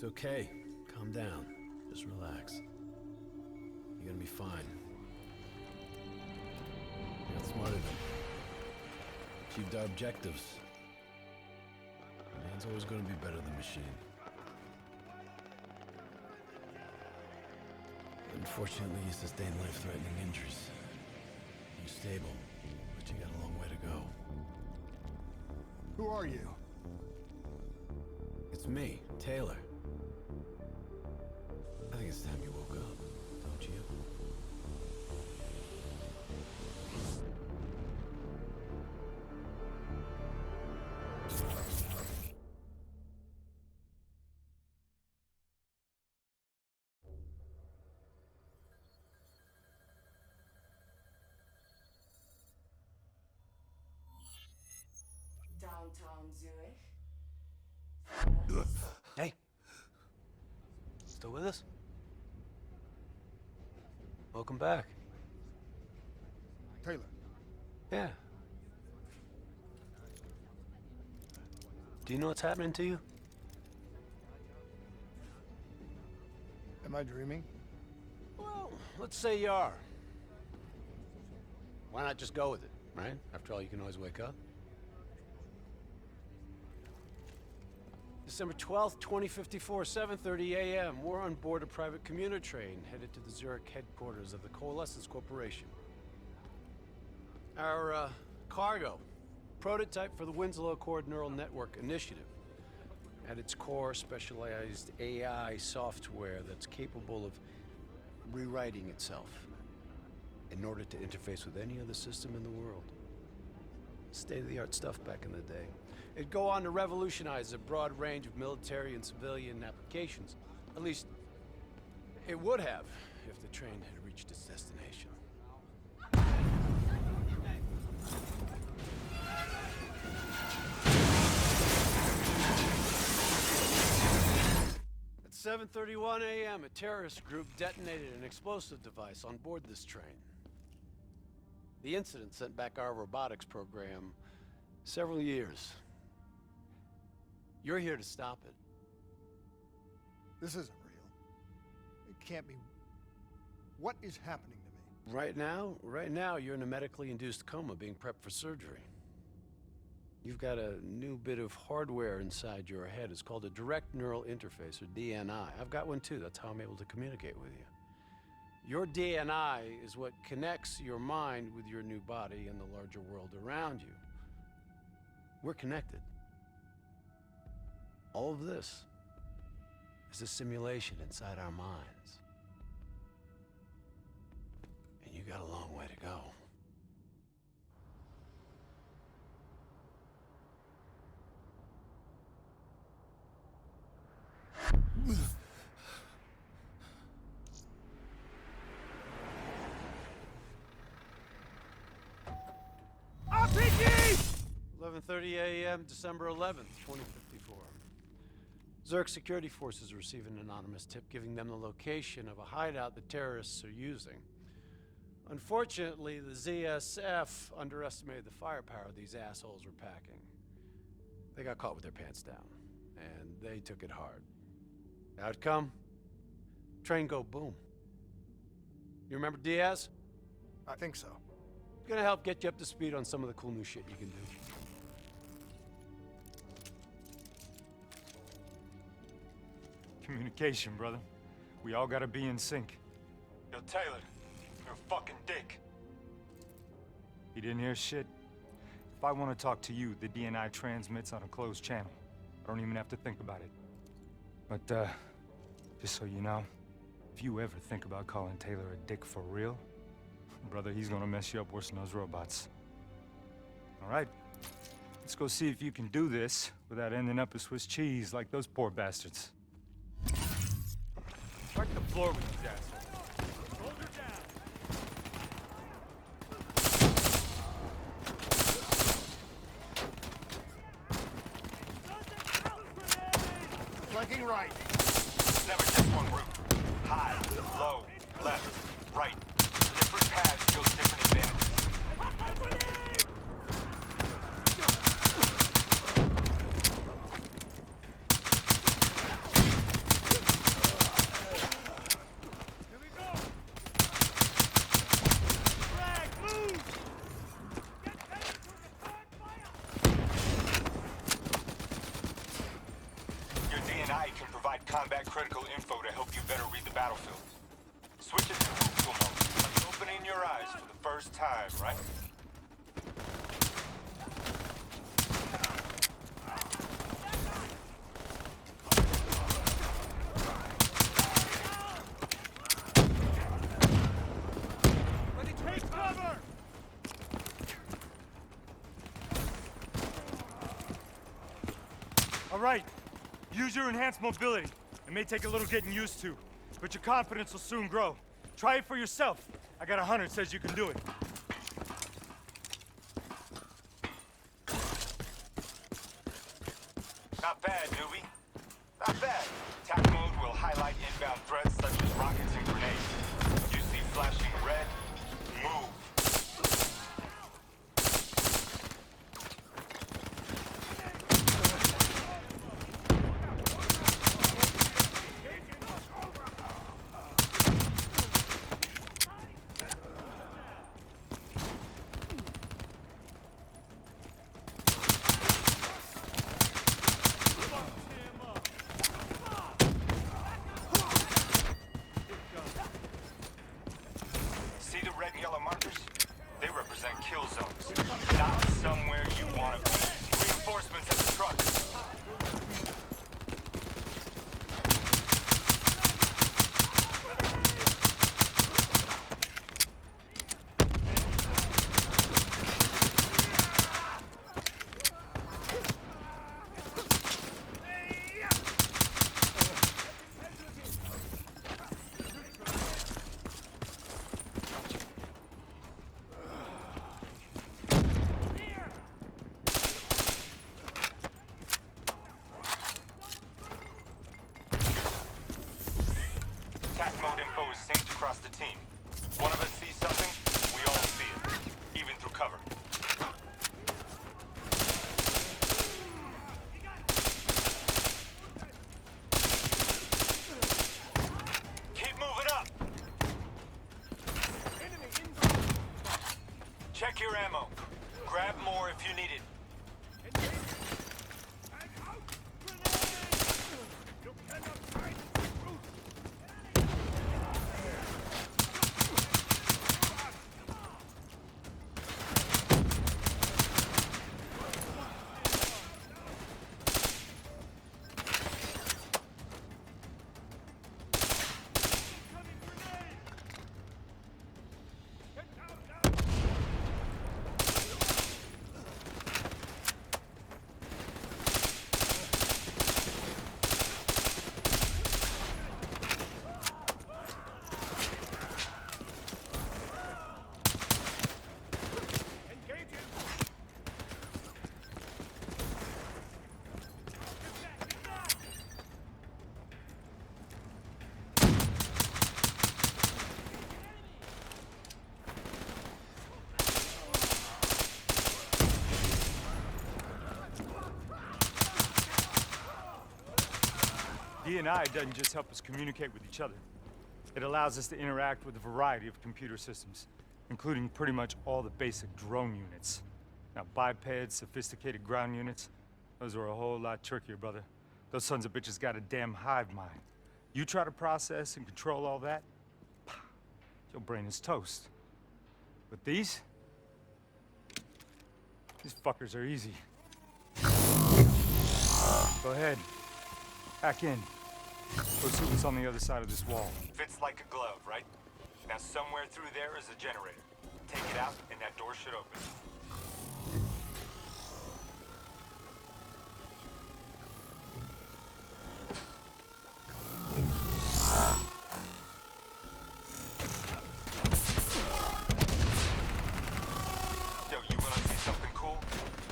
It's okay. Calm down. Just relax. You're gonna be fine. You got smarter than. Achieved our objectives. Man's always gonna be better than machine. Unfortunately, you sustained life-threatening injuries. You're stable, but you got a long way to go. Who are you? It's me, Taylor. I think it's time you woke up, don't you? Downtown Zurich. Hey. Still with us? Welcome back. Taylor. Yeah. Do you know what's happening to you? Am I dreaming? Well, let's say you are. Why not just go with it, right? After all, you can always wake up. December 12th, 2054, 7:30 a.m. We're on board a private commuter train headed to the Zurich headquarters of the Coalescence Corporation. Our cargo, prototype for the Winslow Accord Neural Network Initiative. At its core, specialized AI software that's capable of rewriting itself in order to interface with any other system in the world. State-of-the-art stuff back in the day. It'd go on to revolutionize a broad range of military and civilian applications. At least, it would have, if the train had reached its destination. At 7:31 a.m., a terrorist group detonated an explosive device on board this train. The incident sent back our robotics program several years. You're here to stop it. This isn't real. It can't be. What is happening to me? Right now, you're in a medically induced coma being prepped for surgery. You've got a new bit of hardware inside your head. It's called a direct neural interface, or DNI. I've got one too. That's how I'm able to communicate with you. Your DNI is what connects your mind with your new body and the larger world around you. We're connected. All of this is a simulation inside our minds. And you got a long way to go. RPG! 11:30 a.m., December 11th, 2054. Zurich security forces receive an anonymous tip giving them the location of a hideout the terrorists are using. Unfortunately, the ZSF underestimated the firepower these assholes were packing. They got caught with their pants down, and they took it hard. Outcome? Train go boom. You remember Diaz? I think so. It's gonna help get you up to speed on some of the cool new shit you can do. Communication, brother. We all gotta be in sync. Yo, Taylor, you're a fucking dick. You didn't hear shit? If I want to talk to you, the DNI transmits on a closed channel. I don't even have to think about it. But, just so you know, if you ever think about calling Taylor a dick for real, brother, he's gonna mess you up worse than those robots. All right, let's go see if you can do this without ending up as Swiss cheese like those poor bastards. Strike the floor with these assholes. Soldier down. Flanking right. Never just one route. High, low, left, right. Different paths yield different advantages. combat critical info to help you better read the battlefield. Switch it to fruitful mode, like opening your eyes for the first time, right? All right, use your enhanced mobility. It may take a little getting used to, but your confidence will soon grow. Try it for yourself. I got a hunter that says you can do it. Not bad, newbie. Not bad. Attack mode will highlight inbound threats such as rockets and grenades. You see flashing red? Move. See the red and yellow markers? They represent kill zones. Not somewhere you want to be. Reinforcements at the truck. Attack mode info is synced across the team. One of us sees something, we all see it, even through cover. Keep moving up! Check your ammo. Grab more if you need it. D&I doesn't just help us communicate with each other. It allows us to interact with a variety of computer systems, including pretty much all the basic drone units. Now, bipeds, sophisticated ground units, those are a whole lot trickier, brother. Those sons of bitches got a damn hive mind. You try to process and control all that, your brain is toast. But these fuckers are easy. Go ahead. Hack in. Go see what's on the other side of this wall. Fits like a glove, right? Now somewhere through there is a generator. Take it out and that door should open. Yo, you wanna see something cool?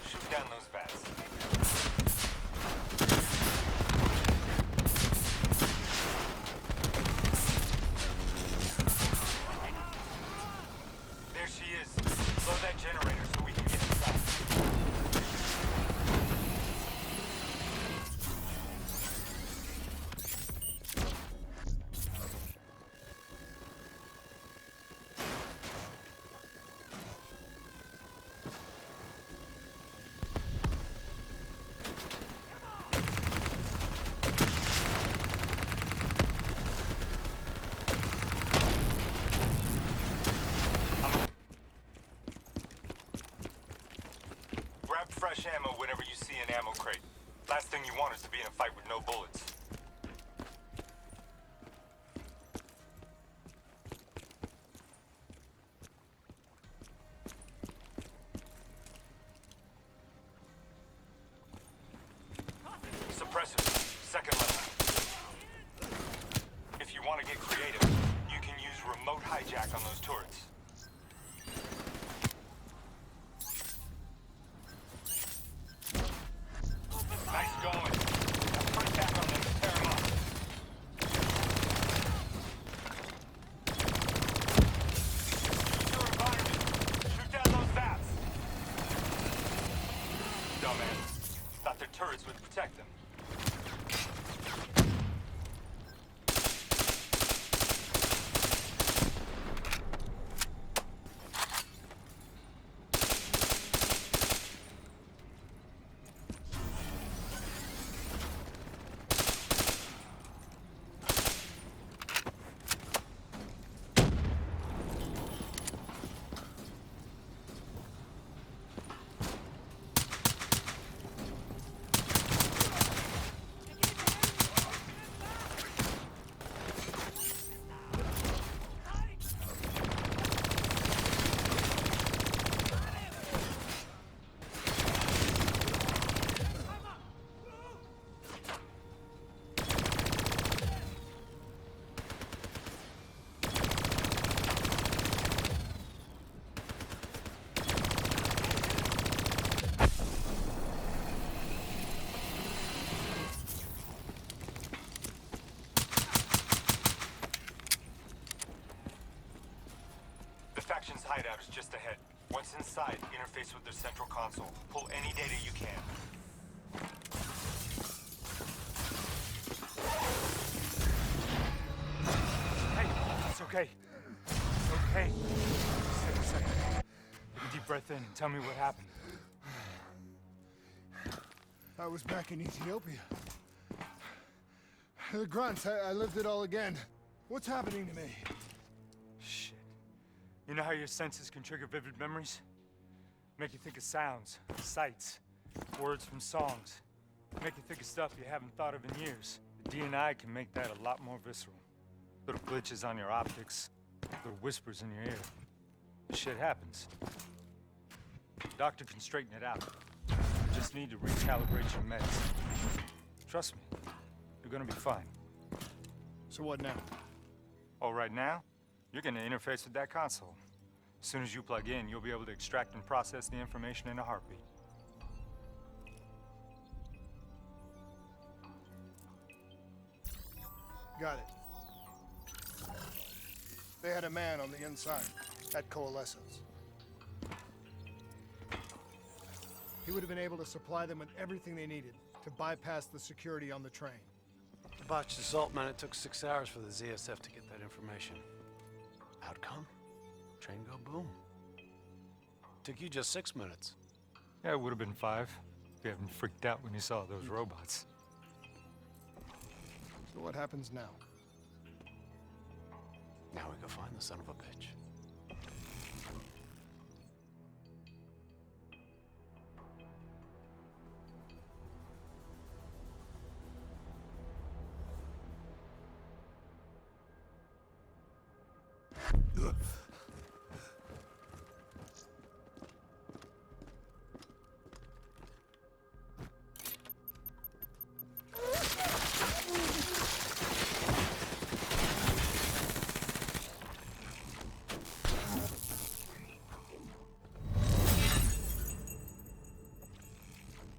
Shoot down those bats. There she is. Blow that generator. fresh ammo whenever you see an ammo crate. Last thing you want is to be in a fight with no bullets. Suppressors, second level. If you want to get creative, you can use remote hijack on those turrets. Nice going. Now press back on them and tear them up. Use your environment. Shoot down those bats. Dumbass. Thought their turrets would protect them. The faction's hideout is just ahead. Once inside, interface with their central console. Pull any data you can. Hey, it's okay. It's okay. Just take a second. Take a deep breath in and tell me what happened. I was back in Ethiopia. The grunts, I lived it all again. What's happening to me? Shit. You know how your senses can trigger vivid memories? Make you think of sounds, sights, words from songs. Make you think of stuff you haven't thought of in years. The DNI can make that a lot more visceral. Little glitches on your optics, little whispers in your ear. Shit happens. The doctor can straighten it out. You just need to recalibrate your meds. Trust me, you're gonna be fine. So what now? Oh, right now, you're gonna interface with that console. As soon as you plug in, you'll be able to extract and process the information in a heartbeat. Got it. They had a man on the inside at Coalescence. He would have been able to supply them with everything they needed to bypass the security on the train. The botched assault, man, it took 6 hours for the ZSF to get that information. Outcome? Train go boom. Took you just 6 minutes. Yeah, it would have been 5 if you haven't freaked out when you saw those robots. So what happens now? Now we go find the son of a bitch.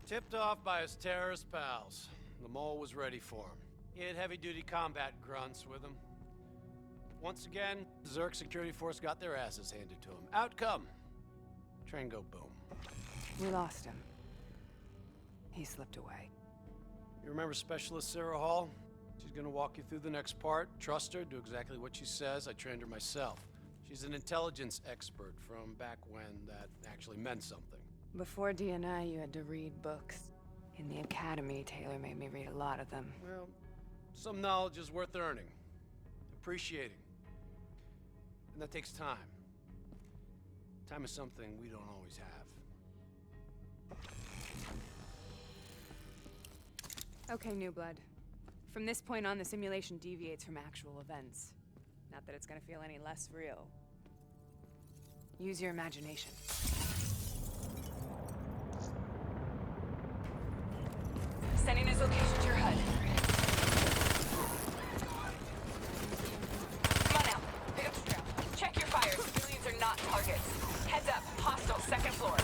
Tipped off by his terrorist pals. The mole was ready for him. He had heavy-duty combat grunts with him. Once again, the Zerg security force got their asses handed to him. Outcome. Train go boom. We lost him. He slipped away. You remember Specialist Sarah Hall? She's gonna walk you through the next part. Trust her, do exactly what she says. I trained her myself. She's an intelligence expert from back when that actually meant something. Before DNI, you had to read books. In the academy, Taylor made me read a lot of them. Well, some knowledge is worth earning, appreciating. And that takes time. Time is something we don't always have. Okay, New Blood. From this point on, the simulation deviates from actual events. Not that it's gonna feel any less real. Use your imagination. Sending his location to your HUD. Come on now, pick up the trail. Check your fire. Civilians are not targets. Heads up, hostile, second floor.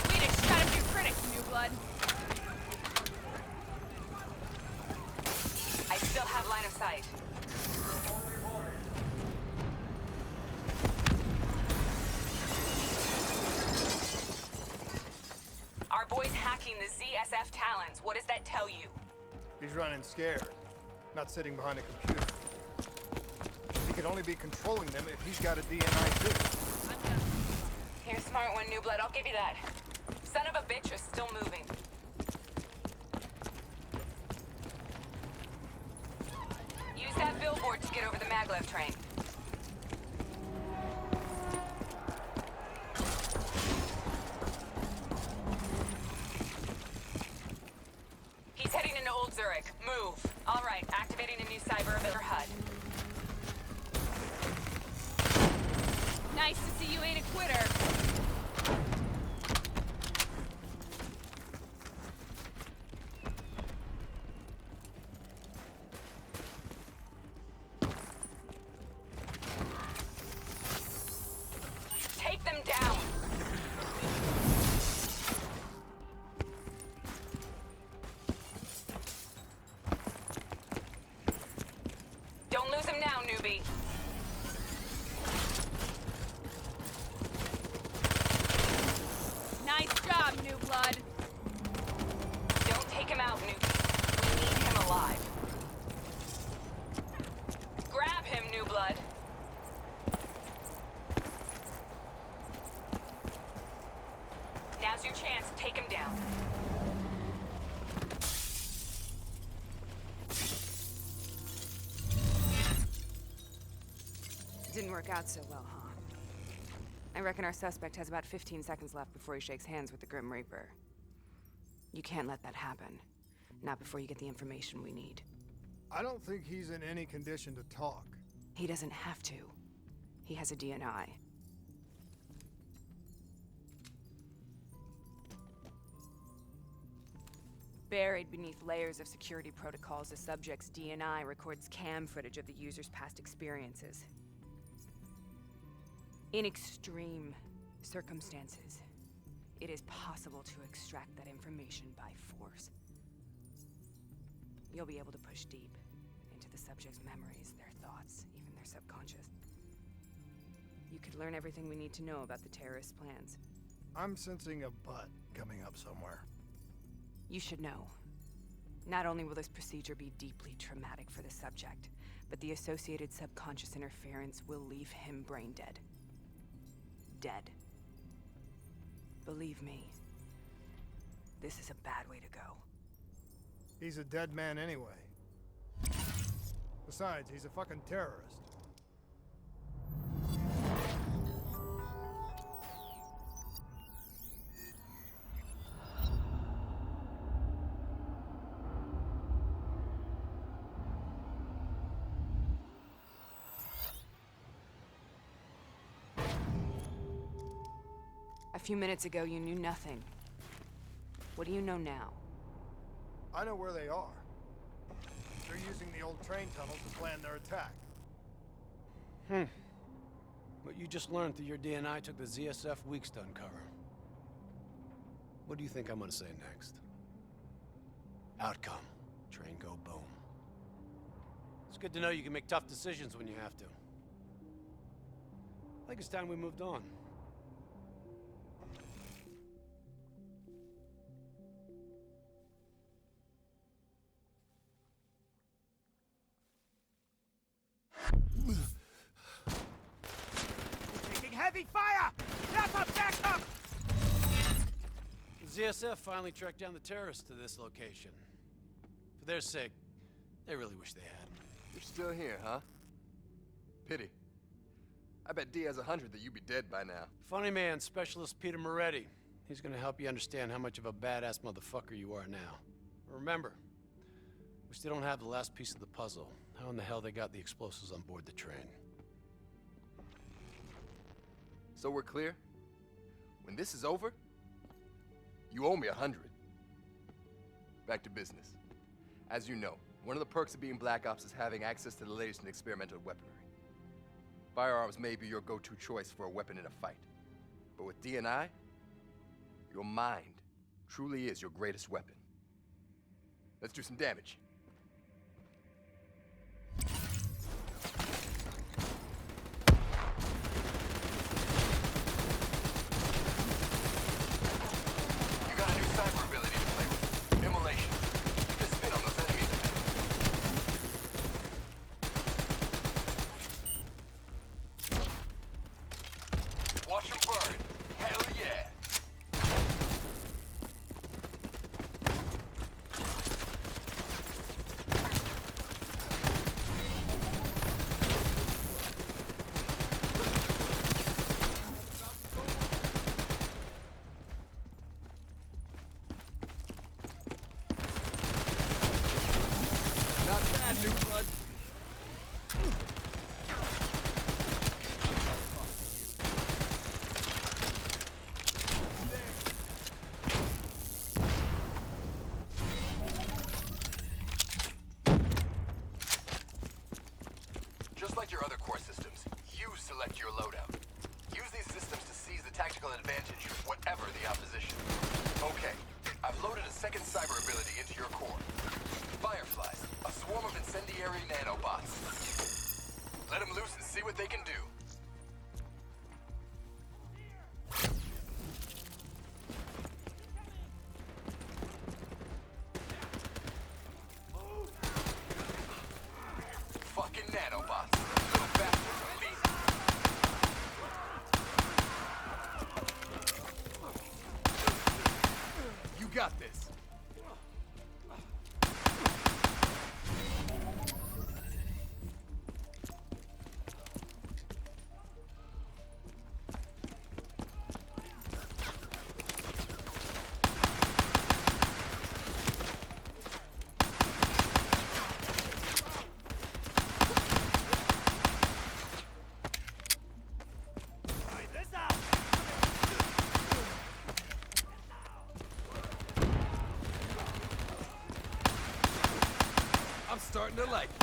Swedish, got a few critics, New Blood. I still have line of sight. Our boy's hacking the ZSF Talons. What does that tell you? He's running scared, not sitting behind a computer. He could only be controlling them if he's got a DNI too. You're a smart one, New Blood. I'll give you that. Son of a bitch is still moving. Use that billboard to get over the maglev train. He's heading into Old Zurich. Move. All right, activating a new cyber event for HUD. Nice to see you ain't a quitter. Take them down. Don't lose him now, newbie. Nice job, New Blood. Don't take him out, newbie. We need him alive. Grab him, New Blood. Now's your chance. Take him down. Didn't work out so well, huh? I reckon our suspect has about 15 seconds left before he shakes hands with the Grim Reaper. You can't let that happen. Not before you get the information we need. I don't think he's in any condition to talk. He doesn't have to. He has a DNI. Buried beneath layers of security protocols, the subject's DNI records cam footage of the user's past experiences. In extreme circumstances, it is possible to extract that information by force. You'll be able to push deep into the subject's memories, their thoughts, even their subconscious. You could learn everything we need to know about the terrorists' plans. I'm sensing a butt coming up somewhere. You should know. Not only will this procedure be deeply traumatic for the subject, but the associated subconscious interference will leave him brain dead. Dead. Believe me, this is a bad way to go. He's a dead man anyway. Besides, he's a fucking terrorist. A few minutes ago, you knew nothing. What do you know now? I know where they are. They're using the old train tunnel to plan their attack. What you just learned through your DNI took the ZSF weeks to uncover. What do you think I'm gonna say next? Outcome. Train go boom. It's good to know you can make tough decisions when you have to. I think it's time we moved on. Heavy fire! Wrap up, back up! The ZSF finally tracked down the terrorists to this location. For their sake, they really wish they had. You're still here, huh? Pity. I bet D has 100 that you'd be dead by now. Funny man, Specialist Peter Moretti. He's gonna help you understand how much of a badass motherfucker you are now. Remember, we still don't have the last piece of the puzzle. How in the hell they got the explosives on board the train? So we're clear? When this is over, you owe me 100. Back to business. As you know, one of the perks of being Black Ops is having access to the latest in experimental weaponry. Firearms may be your go-to choice for a weapon in a fight. But with D&I, your mind truly is your greatest weapon. Let's do some damage. You got a new cyber ability to play with. Immolation. Keep a spin on those enemies. Watch them burn. Hell yeah. Not bad, new blood. Just like your other core systems, you select your loadout. Use these systems to seize the tactical advantage, whatever the opposition. Okay, I've loaded a second cyber ability into your core. Fireflies, a swarm of incendiary nanobots. Let them loose and see what they can do. Fucking nanobots. Little bastards are elite. You got this. Try this out! I'm starting to like it.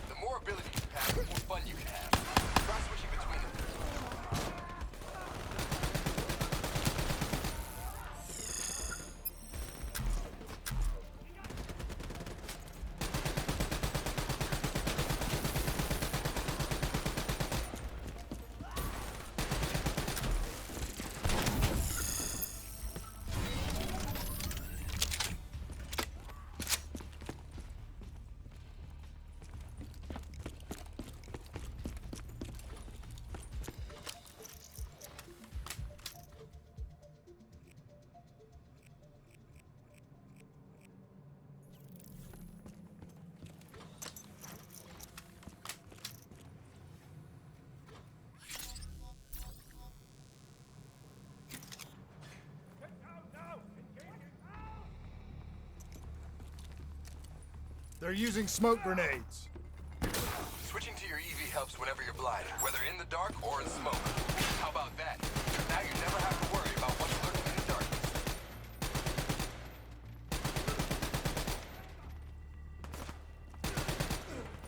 The more abilities you have, the more fun you can have. Try switching between them. They're using smoke grenades. Switching to your EV helps whenever you're blind, whether in the dark or in smoke. How about that? Now you never have to worry about what's lurking in the darkness.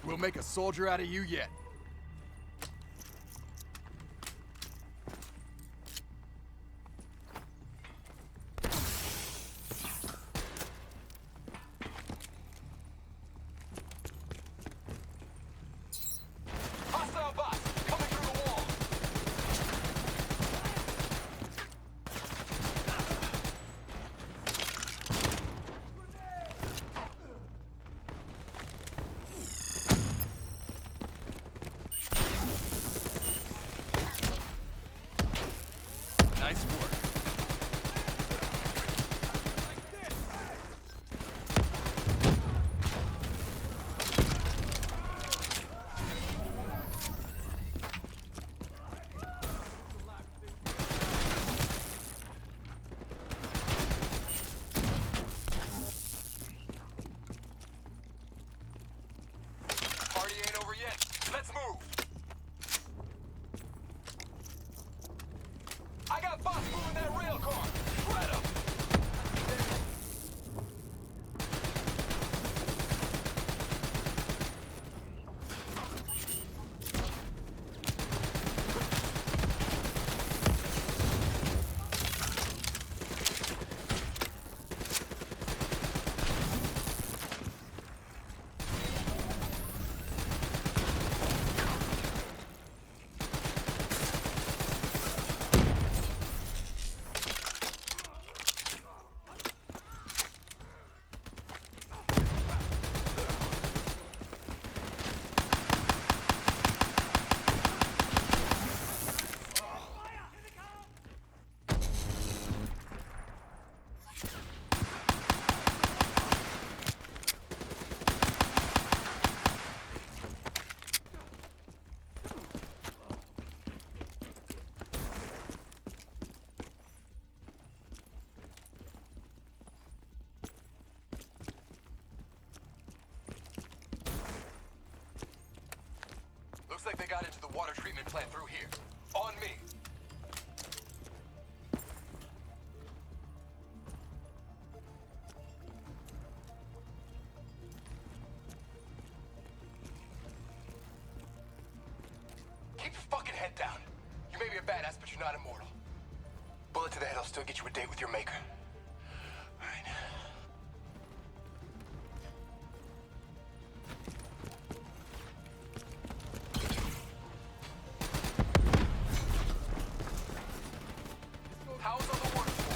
We'll make a soldier out of you yet. Hostile bots coming through the wall. Let's move! I got boss moving that rail car! Shred him! Looks like they got into the water treatment plant through here. On me. Keep your fucking head down. You may be a badass, but you're not immortal. Bullet to the head will still get you a date with your maker. All right. How's on the water for?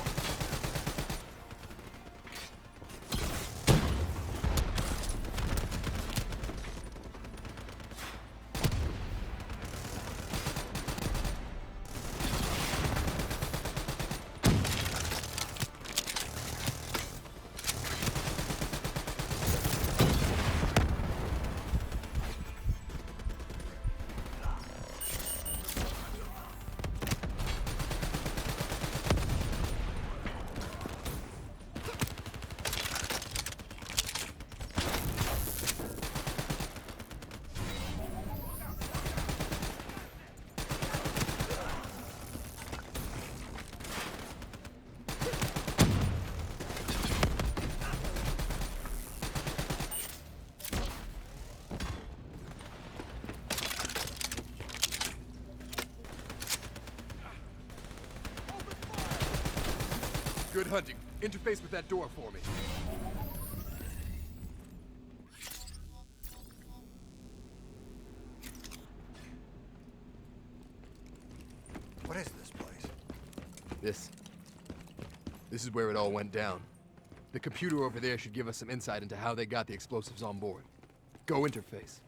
Good hunting. Interface with that door for me. What is this place? This is where it all went down. The computer over there should give us some insight into how they got the explosives on board. Go interface.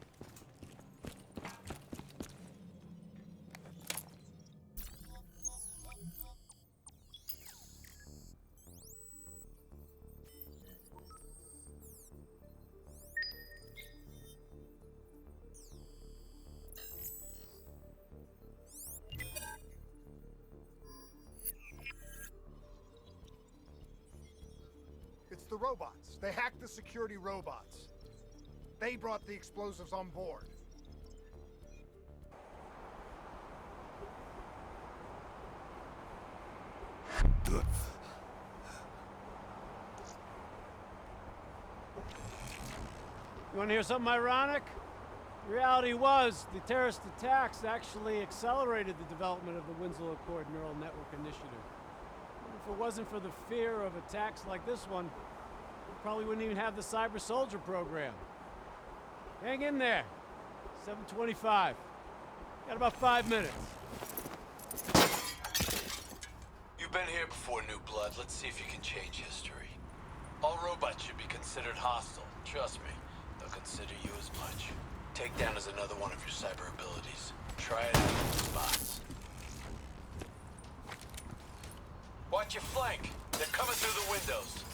It's the robots. They hacked the security robots. They brought the explosives on board. You want to hear something ironic? The reality was, the terrorist attacks actually accelerated the development of the Winslow Accord Neural Network Initiative. If it wasn't for the fear of attacks like this one, we probably wouldn't even have the Cyber Soldier program. Hang in there. 7:25. Got about 5 minutes. You've been here before, New Blood. Let's see if you can change history. All robots should be considered hostile. Trust me, they'll consider you as much. Takedown is another one of your cyber abilities. Try it out in spots. Watch your flank. They're coming through the windows.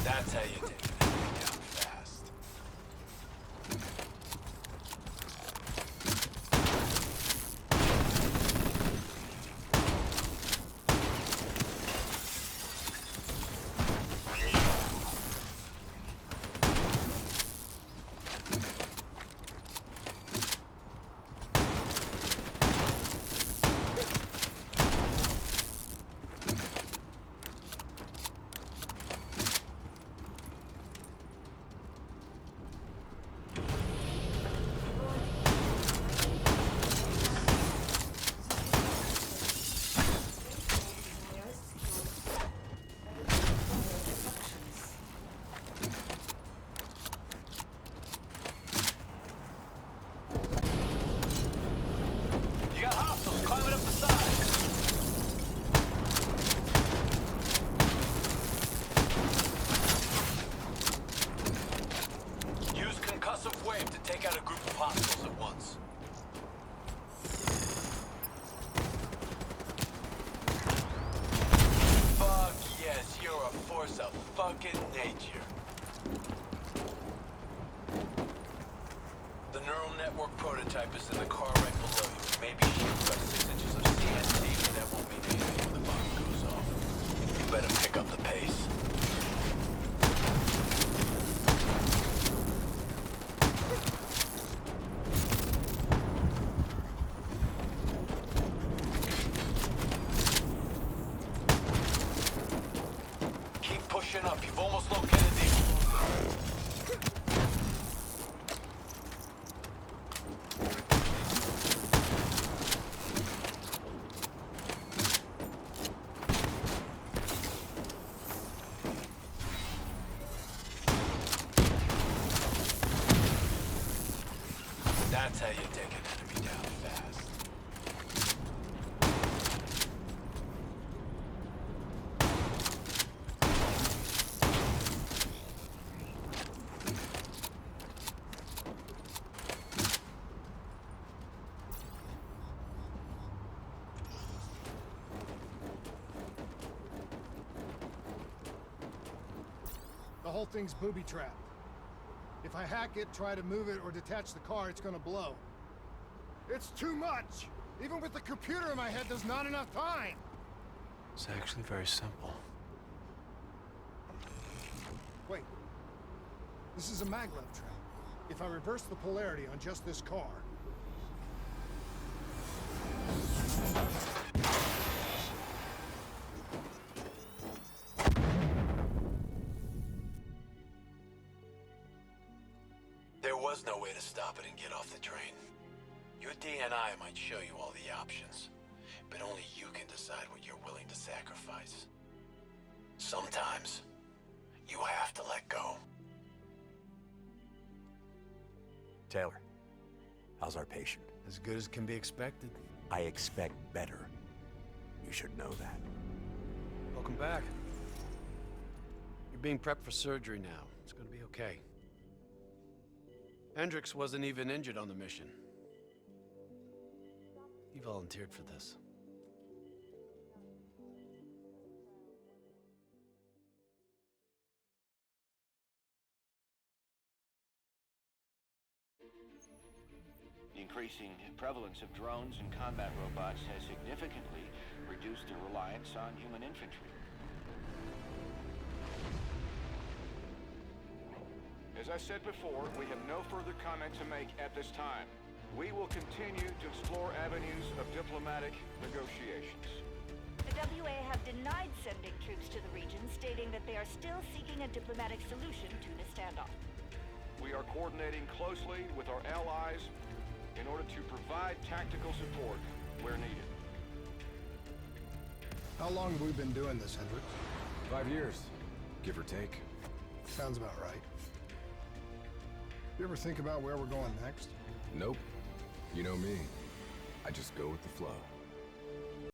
That's how you take an enemy down fast. Take out a group of hostiles at once. Fuck yes, you're a force of fucking nature. The neural network prototype is in the car right below you. It may be shielded by 6 inches of CNC, but that won't mean anything when the bomb goes off. You better pick up the pace. Keep pushing up. You've almost located the... That's how you take an enemy down fast. The whole thing's booby-trapped. If I hack it, try to move it, or detach the car, it's gonna blow. It's too much! Even with the computer in my head, there's not enough time! It's actually very simple. Wait. This is a maglev trap. If I reverse the polarity on just this car... There was no way to stop it and get off the train. Your DNI might show you all the options, but only you can decide what you're willing to sacrifice. Sometimes, you have to let go. Taylor, how's our patient? As good as can be expected. I expect better. You should know that. Welcome back. You're being prepped for surgery now. It's gonna be okay. Hendricks wasn't even injured on the mission. He volunteered for this. The increasing prevalence of drones and combat robots has significantly reduced their reliance on human infantry. As I said before, we have no further comment to make at this time. We will continue to explore avenues of diplomatic negotiations. The WA have denied sending troops to the region, stating that they are still seeking a diplomatic solution to the standoff. We are coordinating closely with our allies in order to provide tactical support where needed. How long have we been doing this, Hendricks? 5 years, give or take. Sounds about right. You ever think about where we're going next? Nope. You know me. I just go with the flow.